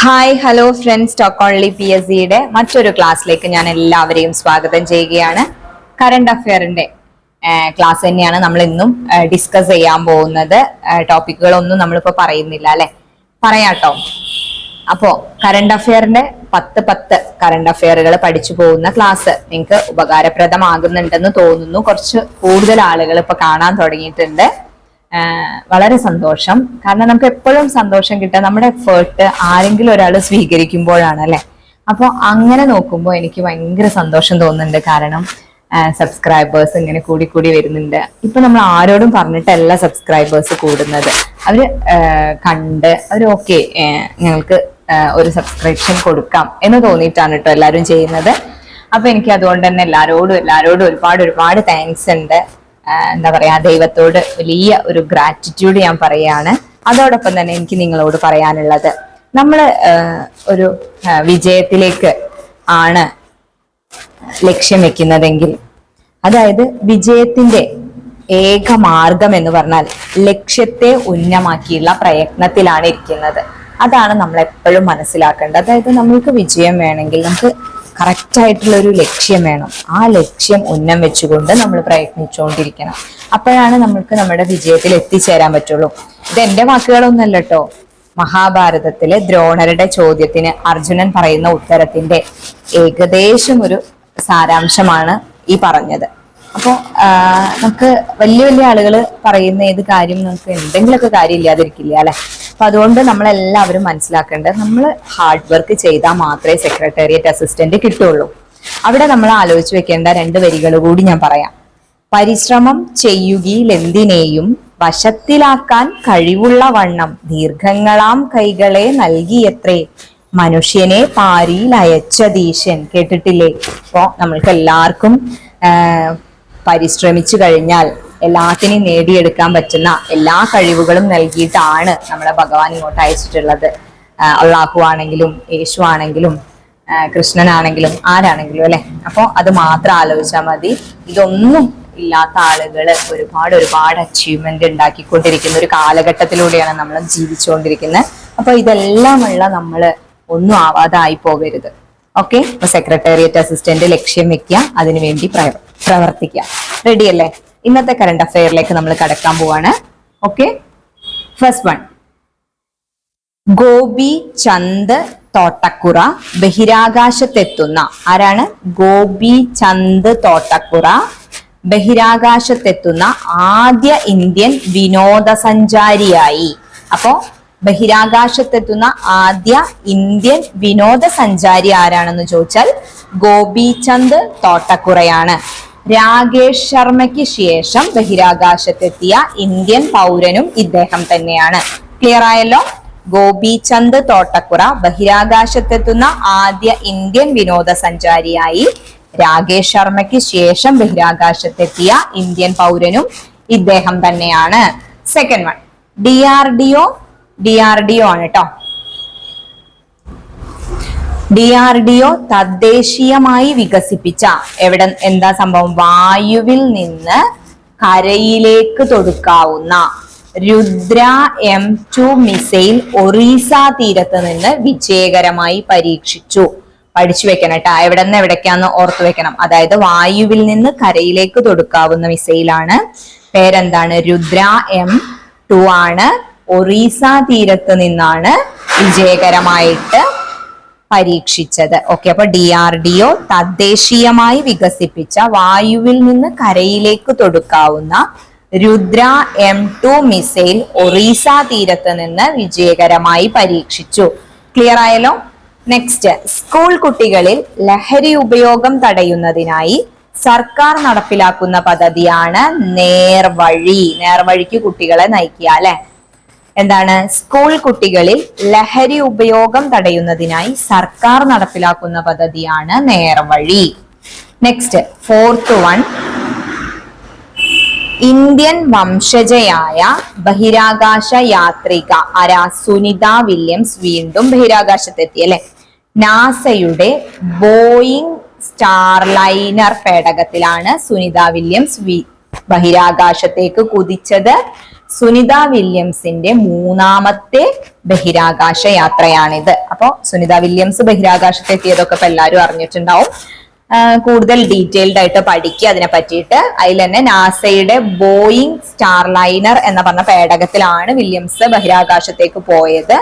Hi hello friends, talk only PSCയുടെ മറ്റൊരു ക്ലാസ്സിലേക്ക് ഞാൻ എല്ലാവരെയും സ്വാഗതം ചെയ്യുകയാണ്. കറണ്ട് അഫെയറിന്റെ ക്ലാസ് തന്നെയാണ് നമ്മൾ ഇന്നും ഡിസ്കസ് ചെയ്യാൻ പോകുന്നത്. ടോപ്പിക്കുകളൊന്നും നമ്മളിപ്പോ പറയുന്നില്ല അല്ലെ, പറയാട്ടോ. അപ്പോ കറണ്ട് അഫെയറിന്റെ 10 കറണ്ട് അഫെയറുകൾ പഠിച്ചു പോകുന്ന ക്ലാസ് നിങ്ങൾക്ക് ഉപകാരപ്രദമാകുന്നുണ്ടെന്ന് തോന്നുന്നു. കുറച്ച് കൂടുതൽ ആളുകൾ ഇപ്പൊ കാണാൻ തുടങ്ങിയിട്ടുണ്ട്. വളരെ സന്തോഷം. കാരണം നമുക്ക് എപ്പോഴും സന്തോഷം കിട്ടുക നമ്മുടെ എഫേർട്ട് ആരെങ്കിലും ഒരാൾ സ്വീകരിക്കുമ്പോഴാണ് അല്ലെ. അപ്പോൾ അങ്ങനെ നോക്കുമ്പോൾ എനിക്ക് ഭയങ്കര സന്തോഷം തോന്നുന്നുണ്ട്. കാരണം സബ്സ്ക്രൈബേഴ്സ് ഇങ്ങനെ കൂടി വരുന്നുണ്ട്. ഇപ്പൊ നമ്മൾ ആരോടും പറഞ്ഞിട്ടല്ല സബ്സ്ക്രൈബേഴ്സ് കൂടുന്നത്. അവര് കണ്ട് അവര് ഓക്കെ ഞങ്ങൾക്ക് ഒരു സബ്സ്ക്രിപ്ഷൻ കൊടുക്കാം എന്ന് തോന്നിയിട്ടാണ് കേട്ടോ എല്ലാവരും ചെയ്യുന്നത്. അപ്പൊ എനിക്ക് അതുകൊണ്ട് തന്നെ എല്ലാരോടും ഒരുപാട് താങ്ക്സ് ഉണ്ട്. എന്താ പറയാ, ദൈവത്തോട് വലിയ ഒരു ഗ്രാറ്റിറ്റ്യൂഡ് ഞാൻ പറയാണ്. അതോടൊപ്പം തന്നെ എനിക്ക് നിങ്ങളോട് പറയാനുള്ളത്, നമ്മൾ ഒരു വിജയത്തിലേക്ക് ആണ് ലക്ഷ്യം വെക്കുന്നതെങ്കിൽ, അതായത് വിജയത്തിന്റെ ഏക മാർഗം എന്ന് പറഞ്ഞാൽ ലക്ഷ്യത്തെ ഉന്നമാക്കിയുള്ള പ്രയത്നത്തിലാണ് ഇരിക്കുന്നത്. അതാണ് നമ്മൾ എപ്പോഴും മനസ്സിലാക്കേണ്ടത്. അതായത് നമ്മൾക്ക് വിജയം വേണമെങ്കിൽ നമുക്ക് കറക്റ്റ് ആയിട്ടുള്ള ഒരു ലക്ഷ്യം വേണം. ആ ലക്ഷ്യം ഉന്നം വെച്ചുകൊണ്ട് നമ്മൾ പ്രയത്നിച്ചുകൊണ്ടിരിക്കണം. അപ്പോഴാണ് നമ്മൾക്ക് നമ്മുടെ വിജയത്തിൽ എത്തിച്ചേരാൻ പറ്റുള്ളൂ. ഇത് എന്റെ വാക്കുകളൊന്നല്ല കേട്ടോ. മഹാഭാരതത്തിലെ ദ്രോണരുടെ ചോദ്യത്തിന് അർജുനൻ പറയുന്ന ഉത്തരത്തിന്റെ ഏകദേശം ഒരു സാരാംശമാണ് ഈ പറഞ്ഞത്. അപ്പോ നമുക്ക് വലിയ ആളുകൾ പറയുന്ന ഏത് കാര്യം നമുക്ക് എന്തെങ്കിലുമൊക്കെ കാര്യം ഇല്ലാതിരിക്കില്ല അല്ലെ. അപ്പൊ അതുകൊണ്ട് നമ്മളെല്ലാവരും മനസ്സിലാക്കേണ്ടത്, നമ്മൾ ഹാർഡ് വർക്ക് ചെയ്താൽ മാത്രമേ സെക്രട്ടേറിയറ്റ് അസിസ്റ്റന്റ് കിട്ടുള്ളൂ. അവിടെ നമ്മൾ ആലോചിച്ച് വെക്കേണ്ട 2 വരികൾ കൂടി ഞാൻ പറയാം. പരിശ്രമം ചെയ്യുകയിലെന്തിനേയും വശത്തിലാക്കാൻ കഴിവുള്ള വണ്ണം ദീർഘങ്ങളാം കൈകളെ നൽകിയത്രേ മനുഷ്യനെ പാരിയിൽ അയച്ചതീശൻ. കേട്ടിട്ടില്ലേ? അപ്പോ നമ്മൾക്ക് എല്ലാവർക്കും പരിശ്രമിച്ചു കഴിഞ്ഞാൽ എല്ലാത്തിനെയും നേടിയെടുക്കാൻ പറ്റുന്ന എല്ലാ കഴിവുകളും നൽകിയിട്ടാണ് നമ്മളെ ഭഗവാൻ ഇങ്ങോട്ട് അയച്ചിട്ടുള്ളത്. അള്ളാഹു ആണെങ്കിലും യേശു ആണെങ്കിലും കൃഷ്ണനാണെങ്കിലും ആരാണെങ്കിലും അല്ലെ. അപ്പൊ അത് മാത്രം ആലോചിച്ചാൽ മതി. ഇതൊന്നും ഇല്ലാത്ത ആളുകൾ ഒരുപാട് അച്ചീവ്മെന്റ് ഉണ്ടാക്കിക്കൊണ്ടിരിക്കുന്ന ഒരു കാലഘട്ടത്തിലൂടെയാണ് നമ്മൾ ജീവിച്ചുകൊണ്ടിരിക്കുന്നത്. അപ്പൊ ഇതെല്ലാമുള്ള നമ്മള് ഒന്നും ആവാതായി പോകരുത്. ഓക്കെ, അപ്പൊ സെക്രട്ടേറിയറ്റ് അസിസ്റ്റന്റ് ലക്ഷ്യം വെക്കുക, അതിനുവേണ്ടി പ്രവർത്തിക്കുക. റെഡി അല്ലേ? ഇന്നത്തെ കറണ്ട് അഫെയറിലേക്ക് നമ്മൾ കടക്കാൻ പോവാണ്. Okay, first one, Gopi Chand Thotakura ബഹിരാകാശത്തെത്തുന്ന ആരാണ്? ഗോപി ചന്ദ് തോട്ടക്കുറ ബഹിരാകാശത്തെത്തുന്ന ആദ്യ ഇന്ത്യൻ വിനോദസഞ്ചാരിയായി. അപ്പോ ബഹിരാകാശത്തെത്തുന്ന ആദ്യ ഇന്ത്യൻ വിനോദസഞ്ചാരി ആരാണെന്ന് ചോദിച്ചാൽ ഗോപി ചന്ദ് തോട്ടക്കുറയാണ്. രാകേഷ് ശർമ്മയ്ക്ക് ശേഷം ബഹിരാകാശത്തെത്തിയ ഇന്ത്യൻ പൗരനും ഇദ്ദേഹം തന്നെയാണ്. ക്ലിയർ ആയല്ലോ? ഗോപി ചന്ദ് തോട്ടക്കുറ ബഹിരാകാശത്തെത്തുന്ന ആദ്യ ഇന്ത്യൻ വിനോദസഞ്ചാരിയായി. രാകേഷ് ശർമ്മയ്ക്ക് ശേഷം ബഹിരാകാശത്തെത്തിയ ഇന്ത്യൻ പൗരനും ഇദ്ദേഹം തന്നെയാണ്. സെക്കൻഡ് വൺ, DRDO ആണ് കേട്ടോ. DRDO തദ്ദേശീയമായി വികസിപ്പിച്ച എന്താ സംഭവം? വായുവിൽ നിന്ന് കരയിലേക്ക് തൊടുക്കാവുന്ന രുദ്ര M2 മിസൈൽ ഒറീസ തീരത്ത് നിന്ന് വിജയകരമായി പരീക്ഷിച്ചു. പഠിച്ചു വെക്കണം കേട്ടോ. എവിടെ നിന്ന് എവിടേക്കാന്ന് ഓർത്തു വെക്കണം. അതായത് വായുവിൽ നിന്ന് കരയിലേക്ക് തൊടുക്കാവുന്ന മിസൈലാണ്. പേരെന്താണ്? രുദ്ര M2 ആണ്. ഒറീസ തീരത്ത് നിന്നാണ് വിജയകരമായിട്ട് പരീക്ഷിച്ചത്. ഓക്കെ, അപ്പൊ DRDO തദ്ദേശീയമായി വികസിപ്പിച്ച വായുവിൽ നിന്ന് കരയിലേക്ക് തൊടുക്കാവുന്ന രുദ്ര M2 മിസൈൽ ഒറീസ തീരത്ത് നിന്ന് വിജയകരമായി പരീക്ഷിച്ചു. ക്ലിയർ ആയല്ലോ? നെക്സ്റ്റ്, സ്കൂൾ കുട്ടികളിൽ ലഹരി ഉപയോഗം തടയുന്നതിനായി സർക്കാർ നടപ്പിലാക്കുന്ന പദ്ധതിയാണ് നേർവഴി. നേർവഴിക്ക് കുട്ടികളെ നയിക്കുക അല്ലെ. എന്താണ്? സ്കൂൾ കുട്ടികളിൽ ലഹരി ഉപയോഗം തടയുന്നതിനായി സർക്കാർ നടപ്പിലാക്കുന്ന പദ്ധതിയാണ് Nervazhi. Next, fourth one, Indian വംശജയായ ബഹിരാകാശ യാത്രിക ആരാ? സുനിത വില്യംസ് വീണ്ടും ബഹിരാകാശത്തെത്തി അല്ലെ. നാസയുടെ ബോയിങ് സ്റ്റാർലൈനർ പേടകത്തിലാണ് സുനിത വില്യംസ് ബഹിരാകാശത്തേക്ക് കുതിച്ചത്. സുനിത വില്യംസിന്റെ മൂന്നാമത്തെ ബഹിരാകാശ യാത്രയാണിത്. അപ്പോ സുനിത വില്യംസ് ബഹിരാകാശത്ത് എത്തിയതൊക്കെ ഇപ്പൊ എല്ലാവരും അറിഞ്ഞിട്ടുണ്ടാവും. കൂടുതൽ ഡീറ്റെയിൽഡ് ആയിട്ട് പഠിക്കുക അതിനെ പറ്റിയിട്ട്. അതിൽ തന്നെ നാസയുടെ ബോയിങ് സ്റ്റാർലൈനർ എന്ന പറഞ്ഞ പേടകത്തിലാണ് വില്യംസ് ബഹിരാകാശത്തേക്ക് പോയത്.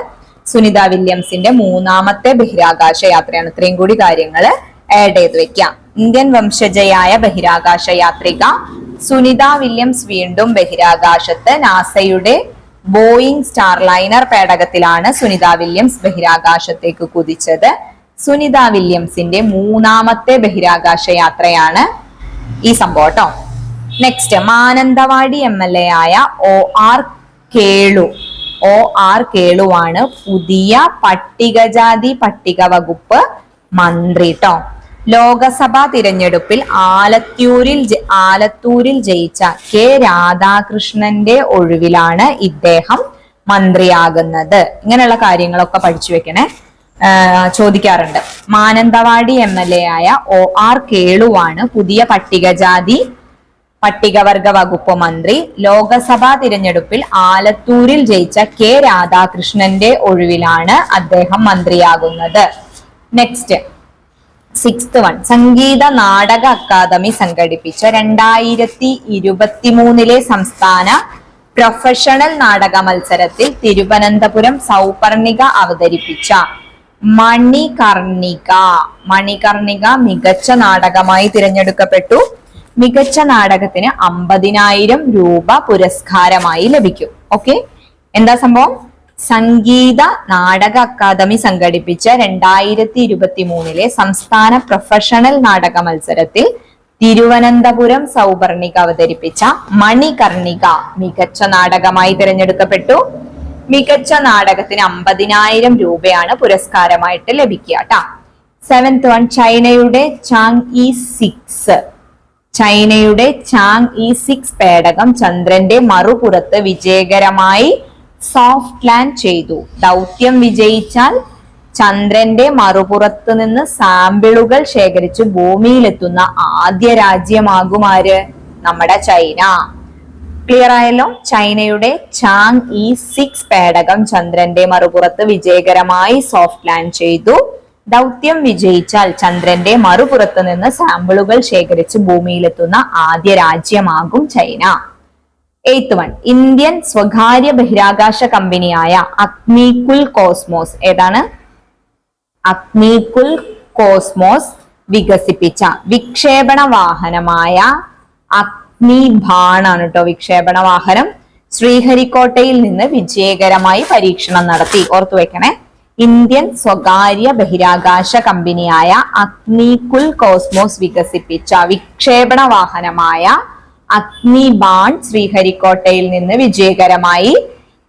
സുനിത വില്യംസിന്റെ മൂന്നാമത്തെ ബഹിരാകാശ യാത്രയാണ്. ഇത്രയും കൂടി കാര്യങ്ങൾ ആഡ് ചെയ്ത് വെക്കാം. ഇന്ത്യൻ വംശജയായ ബഹിരാകാശ യാത്രിക സുനിത വില്യംസ് വീണ്ടും ബഹിരാകാശത്ത്. നാസയുടെ ബോയിങ് സ്റ്റാർലൈനർ പേടകത്തിലാണ് സുനിത വില്യംസ് ബഹിരാകാശത്തേക്ക് കുതിച്ചത്. സുനിത വില്യംസിന്റെ മൂന്നാമത്തെ ബഹിരാകാശ യാത്രയാണ് ഈ സംഭവം കേട്ടോ. നെക്സ്റ്റ്, മാനന്തവാടി MLA ആയ OR കേളുവാണ് പുതിയ പട്ടികജാതി പട്ടിക വകുപ്പ് മന്ത്രി ട്ടോ. ലോകസഭാ തിരഞ്ഞെടുപ്പിൽ ആലത്തൂരിൽ ജയിച്ച K രാധാകൃഷ്ണന്റെ ഒഴിവിലാണ് ഇദ്ദേഹം മന്ത്രിയാകുന്നത്. ഇങ്ങനെയുള്ള കാര്യങ്ങളൊക്കെ പഠിച്ചു വെക്കണേ, ചോദിക്കാറുണ്ട്. മാനന്തവാടി MLA ആയ OR കേളുവാണ് പുതിയ പട്ടികവർഗ വകുപ്പ് മന്ത്രി. ലോകസഭാ തിരഞ്ഞെടുപ്പിൽ ആലത്തൂരിൽ ജയിച്ച K രാധാകൃഷ്ണന്റെ ഒഴിവിലാണ് അദ്ദേഹം മന്ത്രിയാകുന്നത്. Next, 6th one, Sangeetha Nataka academy സംഘടിപ്പിച്ച 2023 സംസ്ഥാന പ്രൊഫഷണൽ നാടക മത്സരത്തിൽ തിരുവനന്തപുരം സൗപർണിക അവതരിപ്പിച്ച മണികർണിക മികച്ച നാടകമായി തിരഞ്ഞെടുക്കപ്പെട്ടു. മികച്ച നാടകത്തിന് 50,000 രൂപ പുരസ്കാരമായി ലഭിക്കും. ഓക്കെ, എന്താ സംഭവം? സംഗീത നാടക അക്കാദമി സംഘടിപ്പിച്ച 2023 സംസ്ഥാന പ്രൊഫഷണൽ നാടക മത്സരത്തിൽ തിരുവനന്തപുരം സൗപർണിക അവതരിപ്പിച്ച മണികർണിക മികച്ച നാടകമായി തിരഞ്ഞെടുക്കപ്പെട്ടു. മികച്ച നാടകത്തിന് 50,000 രൂപയാണ് പുരസ്കാരമായിട്ട് ലഭിക്കുക ട്ടാ. 7th one, ചൈനയുടെ ചാങ് ഇ 6 പേടകം ചന്ദ്രന്റെ മറുപുറത്ത് വിജയകരമായി സോഫ്റ്റ് ലാൻഡ് ചെയ്തു. ദൗത്യം വിജയിച്ചാൽ ചന്ദ്രന്റെ മറുപുറത്ത് നിന്ന് സാമ്പിളുകൾ ശേഖരിച്ച് ഭൂമിയിലെത്തുന്ന ആദ്യ രാജ്യമാകും ആര്? നമ്മുടെ ചൈന. ക്ലിയർ ആയല്ലോ? ചൈനയുടെ ചാങ് ഇ 6 പേടകം ചന്ദ്രന്റെ മറുപുറത്ത് വിജയകരമായി സോഫ്റ്റ് ലാൻഡ് ചെയ്തു. ദൗത്യം വിജയിച്ചാൽ ചന്ദ്രന്റെ മറുപുറത്ത് നിന്ന് സാമ്പിളുകൾ ശേഖരിച്ച് ഭൂമിയിലെത്തുന്ന ആദ്യ രാജ്യമാകും ചൈന. 8th one, ഇന്ത്യൻ സ്വകാര്യ ബഹിരാകാശ കമ്പനിയായ അഗ്നികുൽ കോസ്മോസ്, ഏതാണ്? അഗ്നികുൽ കോസ്മോസ് വികസിപ്പിച്ച വിക്ഷേപണ വാഹനമായ അഗ്നിബാൺ ആണ് കേട്ടോ വിക്ഷേപണ വാഹനം. ശ്രീഹരിക്കോട്ടയിൽ നിന്ന് വിജയകരമായി പരീക്ഷണം നടത്തി. ഓർത്തു വെക്കണേ, ഇന്ത്യൻ സ്വകാര്യ ബഹിരാകാശ കമ്പനിയായ അഗ്നികുൽ കോസ്മോസ് വികസിപ്പിച്ച വിക്ഷേപണ വാഹനമായ അഗ്നിബാൺ ശ്രീഹരിക്കോട്ടയിൽ നിന്ന് വിജയകരമായി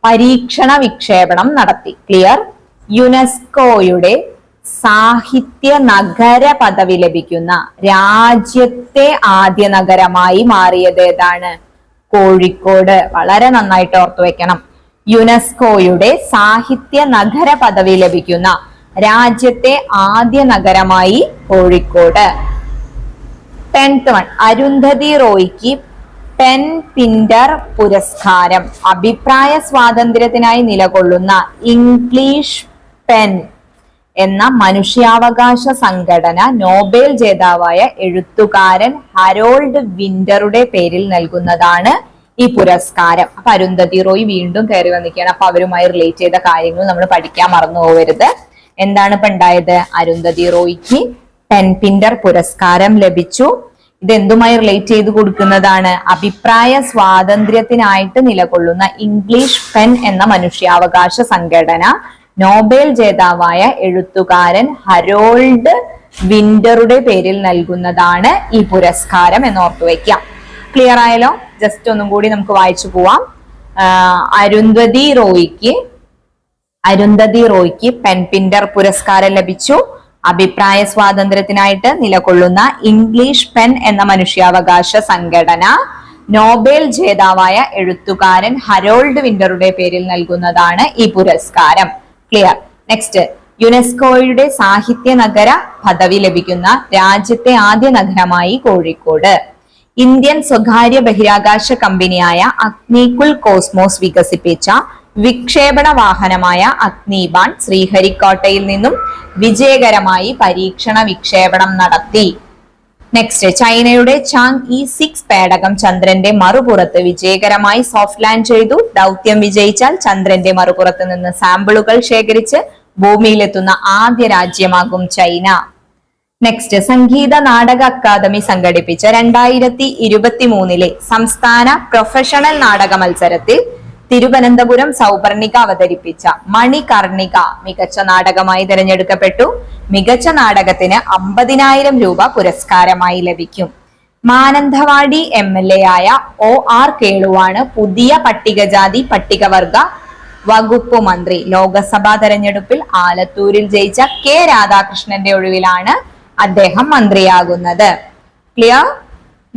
പരീക്ഷണ വിക്ഷേപണം നടത്തി. ക്ലിയർ? യുനെസ്കോയുടെ സാഹിത്യ നഗര പദവി ലഭിക്കുന്ന രാജ്യത്തെ ആദ്യ നഗരമായി മാറിയത് ഏതാണ്? കോഴിക്കോട്. വളരെ നന്നായിട്ട് ഓർത്തു വെക്കണം. യുനെസ്കോയുടെ സാഹിത്യ നഗര പദവി ലഭിക്കുന്ന രാജ്യത്തെ ആദ്യ നഗരമായി കോഴിക്കോട്. 10th one, അരുന്ധതി റോയ്ക്ക് പെൻ പിന്റർ പുരസ്കാരം. അഭിപ്രായ സ്വാതന്ത്ര്യത്തിനായി നിലകൊള്ളുന്ന ഇംഗ്ലീഷ് പെൻ എന്ന മനുഷ്യാവകാശ സംഘടന നോബൽ ജേതാവായ എഴുത്തുകാരൻ ഹരോൾഡ് വിന്ററുടെ പേരിൽ നൽകുന്നതാണ് ഈ പുരസ്കാരം. അപ്പൊ അരുന്ധതി റോയ് വീണ്ടും കയറി വന്നിരിക്കുകയാണ്. അപ്പൊ അവരുമായി റിലേറ്റ് ചെയ്ത കാര്യങ്ങൾ നമ്മൾ പഠിക്കാൻ മറന്നു പോകരുത്. എന്താണ് ഇപ്പൊ ഉണ്ടായത്? അരുന്ധതി റോയ്ക്ക് പെൻ പിന്റർ പുരസ്കാരം ലഭിച്ചു. ഇത് എന്തുമായി റിലേറ്റ് ചെയ്ത് കൊടുക്കുന്നതാണ്? അഭിപ്രായ സ്വാതന്ത്ര്യത്തിനായിട്ട് നിലകൊള്ളുന്ന ഇംഗ്ലീഷ് പെൻ എന്ന മനുഷ്യാവകാശ സംഘടന നോബൽ ജേതാവായ എഴുത്തുകാരൻ ഹരോൾഡ് വിന്ററുടെ പേരിൽ നൽകുന്നതാണ് ഈ പുരസ്കാരം എന്ന് ഓർത്തു വെക്കാം. ക്ലിയർ ആയല്ലോ? ജസ്റ്റ് ഒന്നും കൂടി നമുക്ക് വായിച്ചു പോവാം. അരുന്ധതി റോയ്ക്ക് പെൻ പിന്റർ പുരസ്കാരം ലഭിച്ചു. അഭിപ്രായ സ്വാതന്ത്ര്യത്തിനായിട്ട് നിലകൊള്ളുന്ന ഇംഗ്ലീഷ് പെൻ എന്ന മനുഷ്യാവകാശ സംഘടന നോബൽ ജേതാവായ എഴുത്തുകാരൻ ഹരോൾഡ് വിന്ററുടെ പേരിൽ നൽകുന്നതാണ് ഈ പുരസ്കാരം. ക്ലിയർ? നെക്സ്റ്റ്, യുനെസ്കോയുടെ സാഹിത്യ നഗര പദവി ലഭിക്കുന്ന രാജ്യത്തെ ആദ്യ നഗരമായി കോഴിക്കോട്. ഇന്ത്യൻ സ്വകാര്യ ബഹിരാകാശ കമ്പനിയായ അഗ്നികുൽ കോസ്മോസ് വികസിപ്പിച്ച വിക്ഷേപണ വാഹനമായ അഗ്നിബാൺ ശ്രീഹരിക്കോട്ടയിൽ നിന്നും വിജയകരമായി പരീക്ഷണ വിക്ഷേപണം നടത്തി. നെക്സ്റ്റ്, ചൈനയുടെ ചാങ്-ഇ-6 പേടകം ചന്ദ്രന്റെ മറുപുറത്ത് വിജയകരമായി സോഫ്റ്റ് ലാൻഡ് ചെയ്തു. ദൗത്യം വിജയിച്ചാൽ ചന്ദ്രന്റെ മറുപുറത്ത് നിന്ന് സാമ്പിളുകൾ ശേഖരിച്ച് ഭൂമിയിലെത്തുന്ന ആദ്യ രാജ്യമാകും China. Next, Sangeetha Nataka academy സംഘടിപ്പിച്ച 2023 സംസ്ഥാന പ്രൊഫഷണൽ നാടക മത്സരത്തിൽ തിരുവനന്തപുരം സൗപർണിക അവതരിപ്പിച്ച മണികർണിക മികച്ച നാടകമായി തിരഞ്ഞെടുക്കപ്പെട്ടു. മികച്ച നാടകത്തിന് 50,000 രൂപ പുരസ്കാരമായി ലഭിക്കും. മാനന്തവാടി MLA ആയ OR കേളുവാണ് പുതിയ പട്ടികജാതി പട്ടികവർഗ വകുപ്പ് മന്ത്രി. ലോക്സഭാ തെരഞ്ഞെടുപ്പിൽ ആലത്തൂരിൽ ജയിച്ച K രാധാകൃഷ്ണന്റെ ഒഴിവിലാണ് അദ്ദേഹം മന്ത്രിയാകുന്നത്. ക്ലിയർ?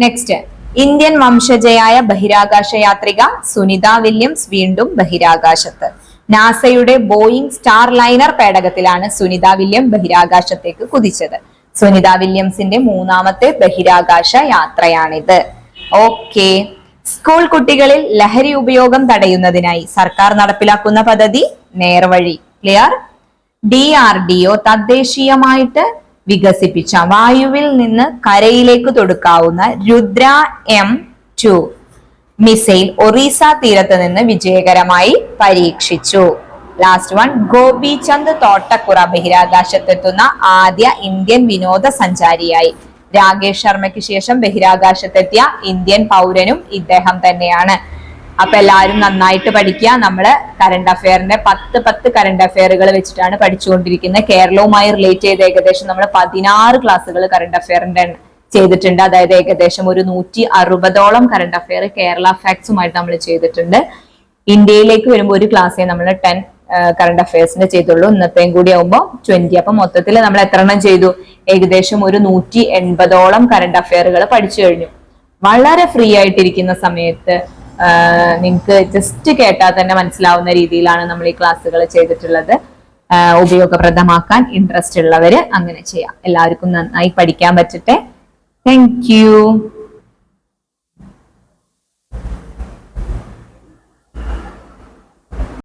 നെക്സ്റ്റ്, ഇന്ത്യൻ വംശജയായ ബഹിരാകാശ യാത്രിക സുനിത വില്യംസ് വീണ്ടും ബഹിരാകാശത്ത്. നാസയുടെ ബോയിങ് സ്റ്റാർ ലൈനർ പേടകത്തിലാണ് സുനിത വില്യം ബഹിരാകാശത്തേക്ക് കുതിച്ചത്. സുനിത വില്യംസിന്റെ 3ാമത്തെ ബഹിരാകാശ യാത്രയാണിത്. ഓക്കെ, സ്കൂൾ കുട്ടികളിൽ ലഹരി ഉപയോഗം തടയുന്നതിനായി സർക്കാർ നടപ്പിലാക്കുന്ന പദ്ധതി നേർവഴി. ക്ലിയർ? DRDO തദ്ദേശീയമായിട്ട് വികസിപ്പിച്ച വായുവിൽ നിന്ന് കരയിലേക്ക് തൊടുക്കാവുന്ന രുദ്ര M2 മിസൈൽ ഒറീസ തീരത്ത് നിന്ന് വിജയകരമായി പരീക്ഷിച്ചു. ലാസ്റ്റ് വൺ, ഗോപിചന്ദ് തോട്ടക്കുറ ബഹിരാകാശത്തെത്തുന്ന ആദ്യ ഇന്ത്യൻ വിനോദസഞ്ചാരിയായി. രാകേഷ് ശർമ്മയ്ക്ക് ശേഷം ബഹിരാകാശത്തെത്തിയ ഇന്ത്യൻ പൗരനും ഇദ്ദേഹം തന്നെയാണ്. അപ്പൊ എല്ലാവരും നന്നായിട്ട് പഠിക്കുക. നമ്മള് കറണ്ട് അഫെയറിന്റെ 10 കറണ്ട് അഫെയറുകൾ വെച്ചിട്ടാണ് പഠിച്ചുകൊണ്ടിരിക്കുന്നത്. കേരളവുമായി റിലേറ്റ് ചെയ്ത് ഏകദേശം നമ്മൾ 16 ക്ലാസ്സുകൾ കറണ്ട് അഫെയറിന്റെ ചെയ്തിട്ടുണ്ട്. അതായത് ഏകദേശം ഒരു 160ഓളം കറണ്ട് അഫെയർ കേരള ഫാക്ട്സുമായിട്ട് നമ്മൾ ചെയ്തിട്ടുണ്ട്. ഇന്ത്യയിലേക്ക് വരുമ്പോൾ ഒരു ക്ലാസ്സേ നമ്മൾ 10 കറണ്ട് അഫെയർസിന്റെ ചെയ്തുള്ളൂ. ഇന്നത്തെയും കൂടി ആവുമ്പോൾ 20. അപ്പൊ മൊത്തത്തിൽ നമ്മൾ എത്ര എണ്ണം ചെയ്തു? ഏകദേശം ഒരു 180ഓളം കറണ്ട് അഫെയറുകൾ പഠിച്ചു കഴിഞ്ഞു. വളരെ ഫ്രീ ആയിട്ടിരിക്കുന്ന സമയത്ത് നിങ്ങൾക്ക് ജസ്റ്റ് കേട്ടാൽ തന്നെ മനസ്സിലാവുന്ന രീതിയിലാണ് നമ്മൾ ഈ ക്ലാസ്സുകൾ ചെയ്തിട്ടുള്ളത്. ഉപയോഗപ്രദമാക്കാൻ ഇൻട്രസ്റ്റ് ഉള്ളവര് അങ്ങനെ ചെയ്യാം. എല്ലാവർക്കും നന്നായി പഠിക്കാൻ പറ്റട്ടെ. Thank U.